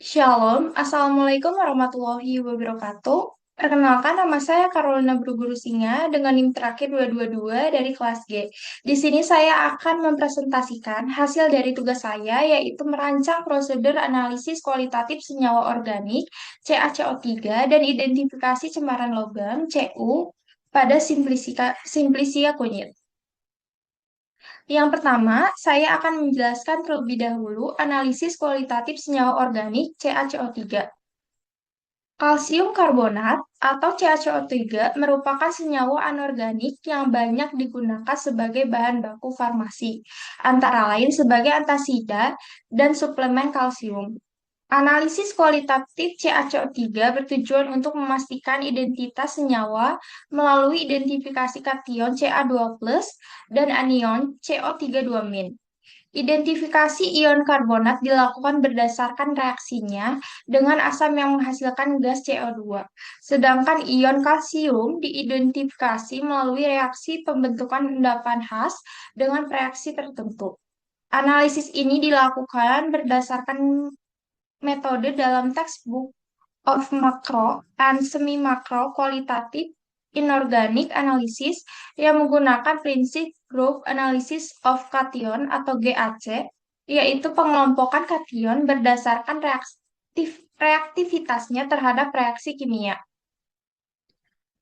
Shalom, Assalamualaikum warahmatullahi wabarakatuh. Perkenalkan, nama saya Carolina Beruguru Singa dengan NIM terakhir 222 dari kelas G. Di sini saya akan mempresentasikan hasil dari tugas saya, yaitu merancang prosedur analisis kualitatif senyawa organik CaCO3 dan identifikasi cemaran logam Cu pada Simplicia kunyit. Yang pertama, saya akan menjelaskan terlebih dahulu analisis kualitatif senyawa organik CaCO3. Kalsium karbonat atau CaCO3 merupakan senyawa anorganik yang banyak digunakan sebagai bahan baku farmasi, antara lain sebagai antasida dan suplemen kalsium. Analisis kualitatif CaCO3 bertujuan untuk memastikan identitas senyawa melalui identifikasi kation Ca2+ dan anion CO32-. Identifikasi ion karbonat dilakukan berdasarkan reaksinya dengan asam yang menghasilkan gas CO2. Sedangkan ion kalsium diidentifikasi melalui reaksi pembentukan endapan khas dengan reaksi tertentu. Analisis ini dilakukan berdasarkan metode dalam textbook of Macro and Semi-Macro Qualitative Inorganic Analysis yang menggunakan prinsip Group Analysis of Cation atau GAC, yaitu pengelompokan kation berdasarkan reaktivitasnya terhadap reaksi kimia.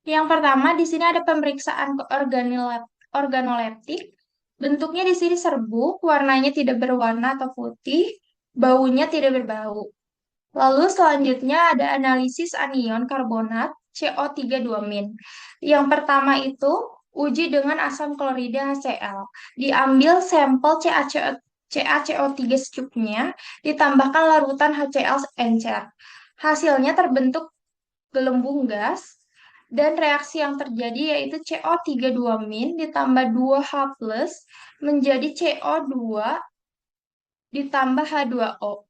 Yang pertama, di sini ada pemeriksaan organoleptik. Bentuknya di sini serbuk, warnanya tidak berwarna atau putih, baunya tidak berbau. Lalu selanjutnya ada analisis anion karbonat CO32-. Yang pertama itu uji dengan asam klorida HCl. Diambil sampel CaCO3 secukupnya, ditambahkan larutan HCl encer. Hasilnya terbentuk gelembung gas dan reaksi yang terjadi yaitu CO32- ditambah 2H+ menjadi CO2 ditambah H2O.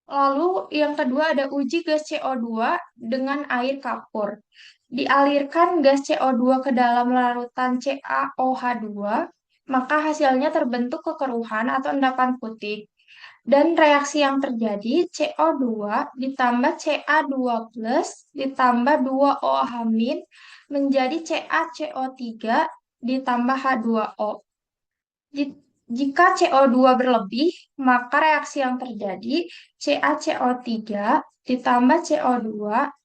Lalu yang kedua ada uji gas CO2 dengan air kapur. Dialirkan gas CO2 ke dalam larutan CaOH2, maka hasilnya terbentuk kekeruhan atau endapan putih. Dan reaksi yang terjadi CO2 ditambah Ca2+ ditambah 2OH- menjadi CaCO3 ditambah H2O. Jika CO2 berlebih, maka reaksi yang terjadi CaCO3 ditambah CO2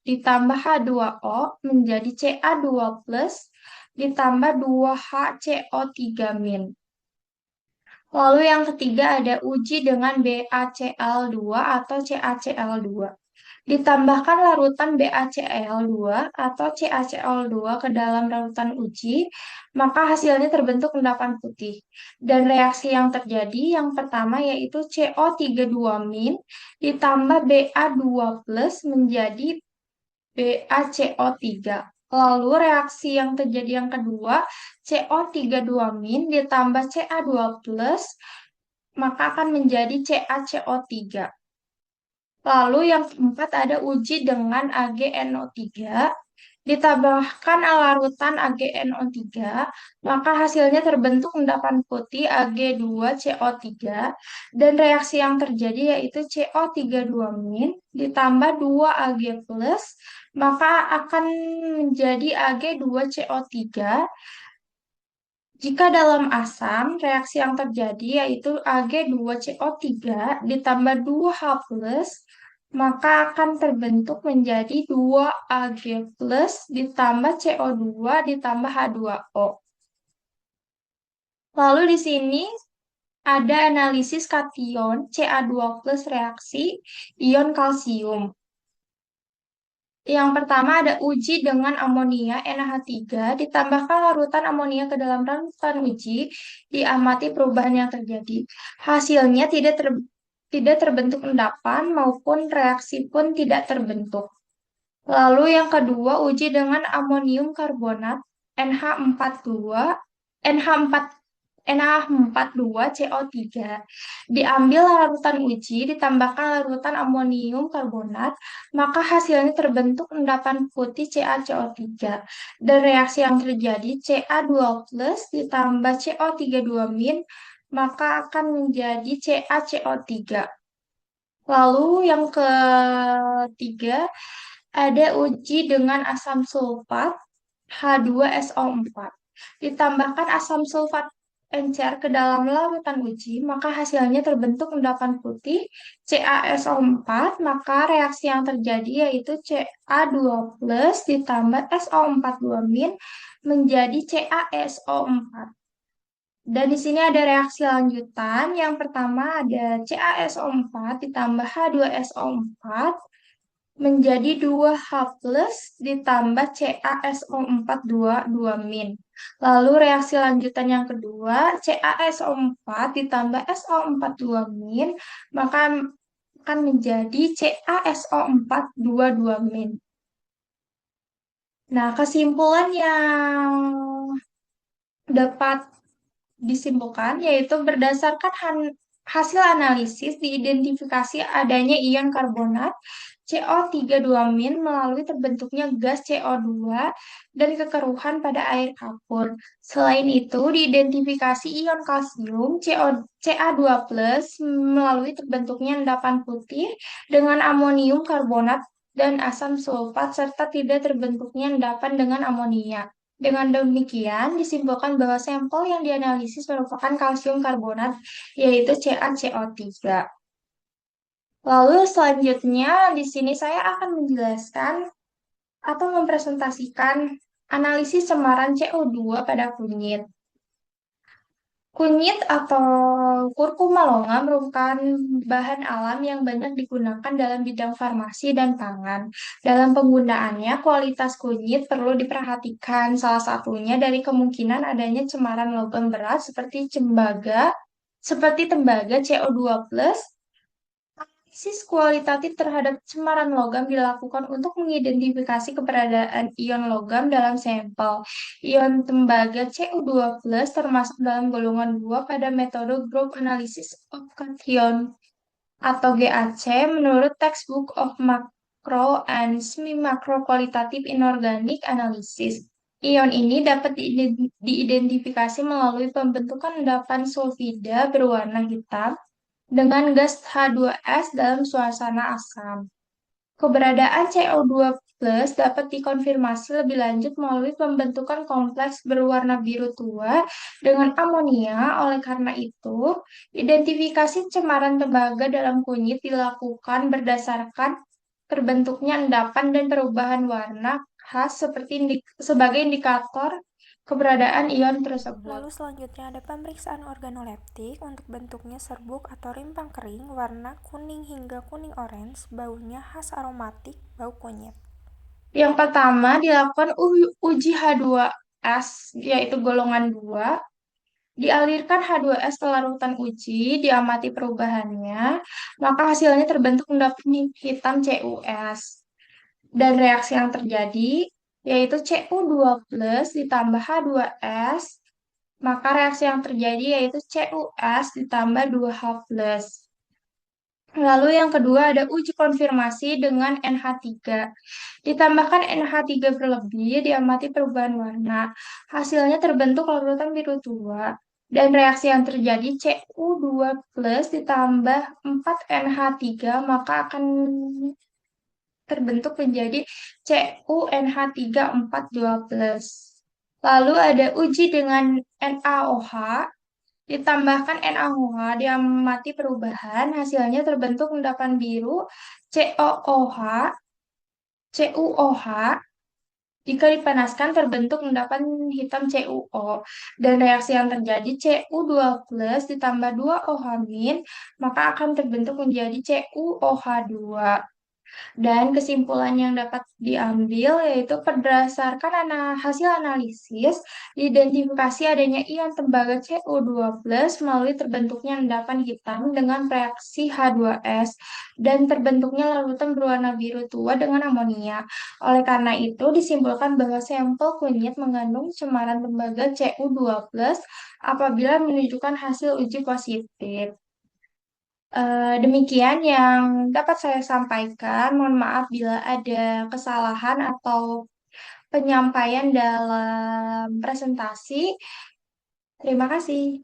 ditambah H2O menjadi Ca2+ ditambah 2HCO3-. Lalu yang ketiga ada uji dengan BaCl2 atau CaCl2. Ditambahkan larutan BaCl2 atau CaCl2 ke dalam larutan uji, maka hasilnya terbentuk endapan putih. Dan reaksi yang terjadi yang pertama yaitu CO32- ditambah Ba2+ menjadi BaCO3. Lalu reaksi yang terjadi yang kedua, CO32- ditambah Ca2+, maka akan menjadi CaCO3. Lalu yang keempat ada uji dengan AgNO3. Ditambahkan larutan AgNO3, maka hasilnya terbentuk endapan putih Ag2CO3 dan reaksi yang terjadi yaitu CO32- ditambah 2Ag+, maka akan menjadi Ag2CO3. Jika dalam asam, reaksi yang terjadi yaitu Ag2CO3 ditambah 2H+, maka akan terbentuk menjadi 2Ag+ ditambah CO2 ditambah H2O. Lalu di sini ada analisis kation Ca2+ reaksi ion kalsium. Yang pertama ada uji dengan amonia NH3, ditambahkan larutan amonia ke dalam larutan uji, diamati perubahan yang terjadi. Hasilnya tidak terbentuk endapan maupun reaksi pun tidak terbentuk. Lalu yang kedua uji dengan amonium karbonat NH42, NH4 NH42CO3. Diambil larutan uji, ditambahkan larutan amonium karbonat, maka hasilnya terbentuk endapan putih CaCO3. Dan reaksi yang terjadi Ca2+ ditambah CO32-, maka akan menjadi CaCO3. Lalu yang ketiga ada uji dengan asam sulfat H2SO4. Ditambahkan asam sulfat encer ke dalam larutan uji, maka hasilnya terbentuk endapan putih CaSO4, maka reaksi yang terjadi yaitu Ca2 plus ditambah SO42 menjadi CaSO4. Dan di sini ada reaksi lanjutan. Yang pertama ada CaSO4 ditambah H2SO4 menjadi 2H plus ditambah CaSO4 2 Lalu reaksi lanjutan yang kedua, CaSO4 ditambah SO4 maka akan menjadi CaSO4 2 Nah, kesimpulan yang dapat disimpulkan yaitu berdasarkan hasil analisis diidentifikasi adanya ion karbonat CO3 melalui terbentuknya gas CO2 dan kekeruhan pada air kapur. Selain itu, diidentifikasi ion kalsium Ca2 plus melalui terbentuknya endapan putih dengan amonium karbonat dan asam sulfat serta tidak terbentuknya endapan dengan amonia. Dengan demikian, disimpulkan bahwa sampel yang dianalisis merupakan kalsium karbonat, yaitu CaCO3. Lalu selanjutnya, di sini saya akan menjelaskan atau mempresentasikan analisis cemaran CO2 pada kunyit. Kunyit atau kurkuma longam merupakan bahan alam yang banyak digunakan dalam bidang farmasi dan pangan. Dalam penggunaannya, kualitas kunyit perlu diperhatikan. Salah satunya dari kemungkinan adanya cemaran logam berat seperti tembaga CO2 plus. Analisis kualitatif terhadap cemaran logam dilakukan untuk mengidentifikasi keberadaan ion logam dalam sampel. Ion tembaga Cu2 plus termasuk dalam golongan 2 pada metode Group Analysis of Cation atau GAC menurut Textbook of Macro and Semi-Macro Qualitative Inorganic Analysis. Ion ini dapat diidentifikasi melalui pembentukan endapan sulfida berwarna hitam dengan gas H2S dalam suasana asam. Keberadaan CO2 plus dapat dikonfirmasi lebih lanjut melalui pembentukan kompleks berwarna biru tua dengan amonia. Oleh karena itu, identifikasi cemaran tembaga dalam kunyit dilakukan berdasarkan terbentuknya endapan dan perubahan warna khas sebagai indikator keberadaan ion tersebut. Lalu selanjutnya ada pemeriksaan organoleptik untuk bentuknya serbuk atau rimpang kering, warna kuning hingga kuning orange, baunya khas aromatik, bau kunyit. Yang pertama dilakukan uji H2S, yaitu golongan 2. Dialirkan H2S ke larutan uji, diamati perubahannya, maka hasilnya terbentuk endapan hitam CuS. Dan reaksi yang terjadi yaitu Cu2 plus ditambah H2S, maka reaksi yang terjadi yaitu CuS ditambah 2H plus. Lalu yang kedua ada uji konfirmasi dengan NH3. Ditambahkan NH3 berlebih, diamati perubahan warna. Hasilnya terbentuk larutan biru tua. Dan reaksi yang terjadi Cu2 plus ditambah 4 NH3 maka akan terbentuk menjadi CuNH3 plus. Lalu ada uji dengan NaOH. Ditambahkan NaOH, diamati perubahan, hasilnya terbentuk endapan biru COOH, CuOH. Jika dipanaskan terbentuk endapan hitam CuO. Dan reaksi yang terjadi Cu2 plus ditambah 2OH-, maka akan terbentuk menjadi CuOH2. Dan kesimpulan yang dapat diambil yaitu berdasarkan hasil analisis, identifikasi adanya ion tembaga CO2 plus melalui terbentuknya endapan hitam dengan reaksi H2S dan terbentuknya larutan berwarna biru tua dengan amonia. Oleh karena itu, disimpulkan bahwa sampel kunyit mengandung cemaran tembaga Cu2 plus apabila menunjukkan hasil uji positif. Demikian yang dapat saya sampaikan. Mohon maaf bila ada kesalahan atau penyampaian dalam presentasi. Terima kasih.